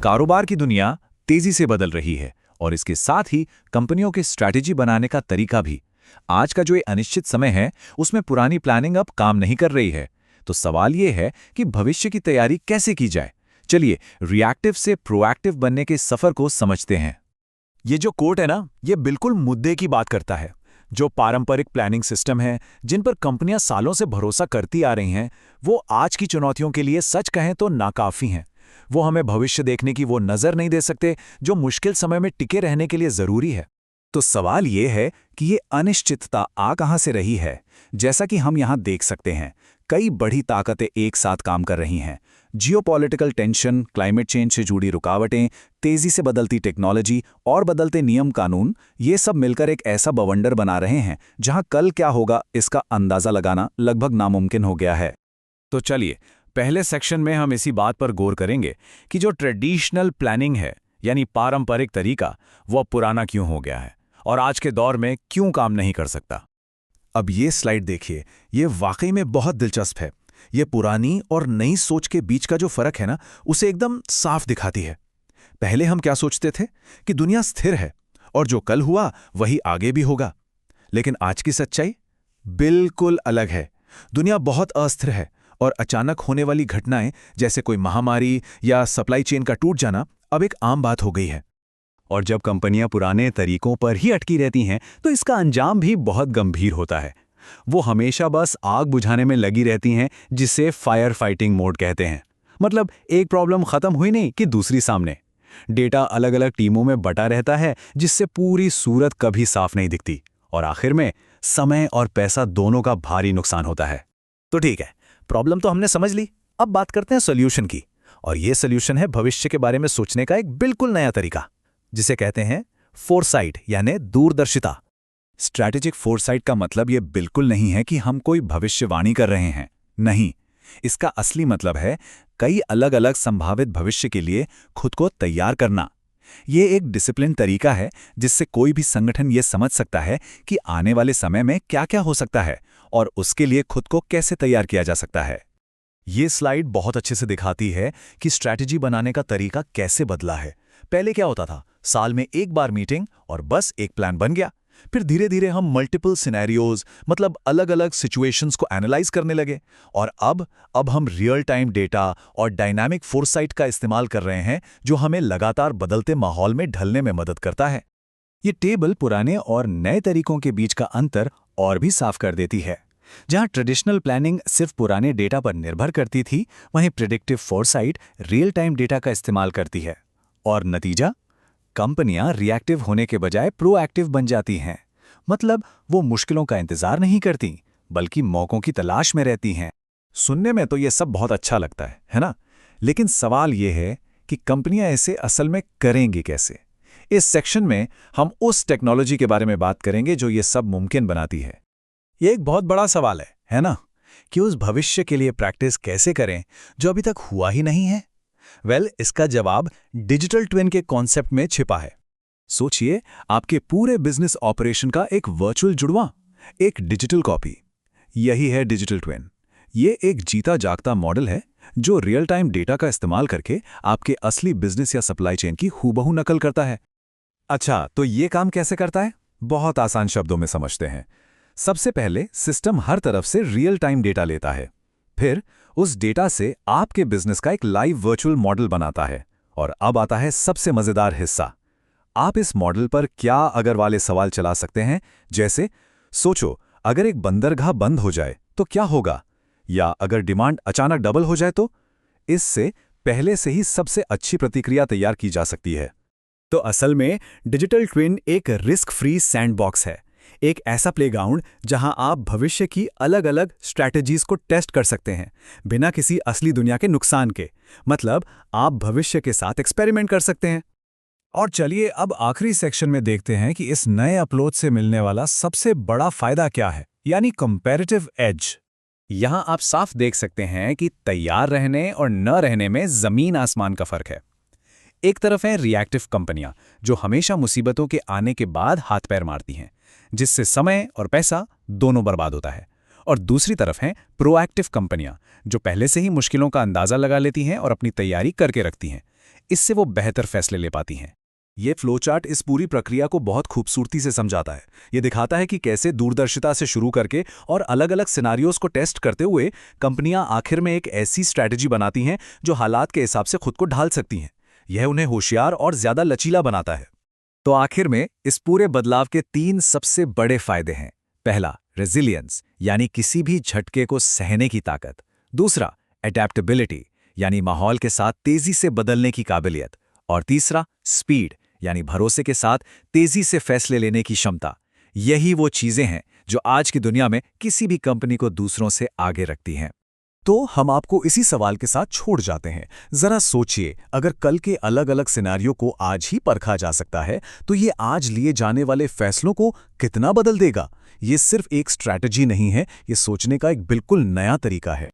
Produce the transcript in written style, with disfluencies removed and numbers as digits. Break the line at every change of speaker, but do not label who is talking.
कारोबार की दुनिया तेजी से बदल रही है और इसके साथ ही कंपनियों की स्ट्रैटेजी बनाने का तरीका भी। आज का जो ये अनिश्चित समय है उसमें पुरानी प्लानिंग अब काम नहीं कर रही है। तो सवाल ये है कि भविष्य की तैयारी कैसे की जाए। चलिए रिएक्टिव से प्रोएक्टिव बनने के सफर को समझते हैं।
ये जो कोट है ना, ये बिल्कुल मुद्दे की बात करता है। जो पारंपरिक प्लानिंग सिस्टम है, जिन पर कंपनियां सालों से भरोसा करती आ रही हैं, वो आज की चुनौतियों के लिए सच कहें तो नाकाफी हैं। वो हमें भविष्य देखने की वो नज़र नहीं दे सकते जो मुश्किल समय में टिके रहने के लिए ज़रूरी है।
तो सवाल ये है कि ये अनिश्चितता आ कहां से रही है। जैसा कि हम यहां देख सकते हैं, कई बड़ी ताकतें एक साथ काम कर रही हैं। जियोपॉलिटिकल टेंशन, क्लाइमेट चेंज से जुड़ी रुकावटें, तेजी से बदलती टेक्नोलॉजी और बदलते नियम कानून, ये सब मिलकर एक ऐसा बवंडर बना रहे हैं जहां कल क्या होगा इसका अंदाजा लगाना लगभग नामुमकिन हो गया है।
तो चलिए, पहले सेक्शन में हम इसी बात पर गौर करेंगे कि जो ट्रेडिशनल प्लानिंग है, यानी पारंपरिक तरीका, वो पुराना क्यों हो गया है और आज के दौर में क्यों काम नहीं कर सकता।
अब ये स्लाइड देखिए, ये वाकई में बहुत दिलचस्प है। ये पुरानी और नई सोच के बीच का जो फर्क है ना, उसे एकदम साफ दिखाती है। पहले हम क्या सोचते थे कि दुनिया स्थिर है और जो कल हुआ वही आगे भी होगा। लेकिन आज की सच्चाई बिल्कुल अलग है। दुनिया बहुत अस्थिर है और अचानक होने वाली घटनाएं जैसे कोई महामारी या सप्लाई चेन का टूट जाना अब एक आम बात हो गई है। और जब कंपनियां पुराने तरीकों पर ही अटकी रहती हैं तो इसका अंजाम भी बहुत गंभीर होता है। वो हमेशा बस आग बुझाने में लगी रहती हैं, जिसे फायर फाइटिंग मोड कहते हैं। मतलब एक प्रॉब्लम खत्म हुई नहीं कि दूसरी सामने। डेटा अलग अलग टीमों में बटा रहता है, जिससे पूरी सूरत कभी साफ नहीं दिखती और आखिर में समय और पैसा दोनों का भारी नुकसान होता है।
तो ठीक है, प्रॉब्लम तो हमने समझ ली। अब बात करते हैं सोल्यूशन की। और ये सोल्यूशन है भविष्य के बारे में सोचने का एक बिल्कुल नया तरीका, जिसे कहते हैं फोरसाइट, यानी दूरदर्शिता।
स्ट्रैटेजिक फोरसाइट का मतलब ये बिल्कुल नहीं है कि हम कोई भविष्यवाणी कर रहे हैं। नहीं, इसका असली मतलब है कई अलग अलग संभावित भविष्य के लिए खुद को तैयार करना। ये एक डिसिप्लिन तरीका है जिससे कोई भी संगठन ये समझ सकता है कि आने वाले समय में क्या क्या हो सकता है और उसके लिए खुद को कैसे तैयार किया जा सकता है।
ये स्लाइड बहुत अच्छे से दिखाती है कि स्ट्रैटेजी बनाने का तरीका कैसे बदला है। पहले क्या होता था, साल में एक बार मीटिंग और बस एक प्लान बन गया। फिर धीरे धीरे हम मल्टीपल सिनेरियोज, मतलब अलग अलग सिचुएशंस को एनालाइज करने लगे। और अब हम रियल टाइम डेटा और डायनामिक फोरसाइट का इस्तेमाल कर रहे हैं, जो हमें लगातार बदलते माहौल में ढलने में मदद करता है।
ये टेबल पुराने और नए तरीकों के बीच का अंतर और भी साफ कर देती है। जहां ट्रेडिशनल प्लानिंग सिर्फ पुराने डेटा पर निर्भर करती थी, वहीं predictive foresight real time data का इस्तेमाल करती है। और नतीजा, कंपनियां रिएक्टिव होने के बजाय प्रोएक्टिव बन जाती हैं। मतलब वो मुश्किलों का इंतजार नहीं करती, बल्कि मौकों की तलाश में रहती हैं।
सुनने में तो ये सब बहुत अच्छा लगता है ना? लेकिन सवाल ये है कि कंपनियां इसे असल में करेंगी कैसे। इस सेक्शन में हम उस टेक्नोलॉजी के बारे में बात करेंगे जो ये सब मुमकिन बनाती है। ये एक बहुत बड़ा सवाल है ना? कि उस भविष्य के लिए प्रैक्टिस कैसे करें जो अभी तक हुआ ही नहीं है। इसका जवाब डिजिटल ट्विन के कॉन्सेप्ट में छिपा है। सोचिए, आपके पूरे बिजनेस ऑपरेशन का एक वर्चुअल जुड़वां, एक डिजिटल कॉपी। यही है डिजिटल ट्विन। ये एक जीता जागता मॉडल है जो रियल टाइम डेटा का इस्तेमाल करके आपके असली बिजनेस या सप्लाई चेन की हूबहू नकल करता है। अच्छा, तो ये काम कैसे करता है? बहुत आसान शब्दों में समझते हैं। सबसे पहले सिस्टम हर तरफ से रियल टाइम डेटा लेता है। फिर उस डेटा से आपके बिजनेस का एक लाइव वर्चुअल मॉडल बनाता है। और अब आता है सबसे मजेदार हिस्सा। आप इस मॉडल पर क्या अगर वाले सवाल चला सकते हैं। जैसे सोचो, अगर एक बंदरगाह बंद हो जाए तो क्या होगा, या अगर डिमांड अचानक डबल हो जाए तो। इससे पहले से ही सबसे अच्छी प्रतिक्रिया तैयार की जा सकती है।
तो असल में डिजिटल ट्विन एक रिस्क फ्री सैंडबॉक्स है, एक ऐसा प्लेग्राउंड जहां आप भविष्य की अलग अलग स्ट्रैटेजीज को टेस्ट कर सकते हैं, बिना किसी असली दुनिया के नुकसान के। मतलब आप भविष्य के साथ एक्सपेरिमेंट कर सकते हैं। और चलिए अब आखिरी सेक्शन में देखते हैं कि इस नए अपलोड से मिलने वाला सबसे बड़ा फायदा क्या है, यानी कंपैरेटिव एज। यहां आप साफ देख सकते हैं कि तैयार रहने और न रहने में जमीन आसमान का फर्क है। एक तरफ है रिएक्टिव कंपनियां, जो हमेशा मुसीबतों के आने के बाद हाथ पैर मारती हैं, जिससे समय और पैसा दोनों बर्बाद होता है। और दूसरी तरफ हैं प्रोएक्टिव कंपनियां, जो पहले से ही मुश्किलों का अंदाजा लगा लेती हैं और अपनी तैयारी करके रखती हैं।
इससे वो बेहतर फैसले ले पाती हैं।
ये फ्लोचार्ट इस पूरी प्रक्रिया को बहुत खूबसूरती से समझाता है। ये दिखाता है कि कैसे दूरदर्शिता से शुरू करके और अलग-अलग सिनारियोज को टेस्ट करते हुए कंपनियां आखिर में एक ऐसी स्ट्रैटेजी बनाती हैं जो हालात के हिसाब से खुद को ढाल सकती हैं। यह उन्हें होशियार और ज्यादा लचीला बनाता है।
तो आखिर में इस पूरे बदलाव के 3 सबसे बड़े फायदे हैं। पहला, रेजिलियंस, यानी किसी भी झटके को सहने की ताकत। दूसरा, एडेप्टेबिलिटी, यानी माहौल के साथ तेजी से बदलने की काबिलियत। और तीसरा, स्पीड, यानी भरोसे के साथ तेजी से फैसले लेने की क्षमता। यही वो चीजें हैं जो आज की दुनिया में किसी भी कंपनी को दूसरों से आगे रखती हैं।
तो हम आपको इसी सवाल के साथ छोड़ जाते हैं। जरा सोचिए, अगर कल के अलग-अलग सिनारियों को आज ही परखा जा सकता है, तो ये आज लिए जाने वाले फैसलों को कितना बदल देगा। ये सिर्फ एक स्ट्रैटेजी नहीं है, ये सोचने का एक बिल्कुल नया तरीका है।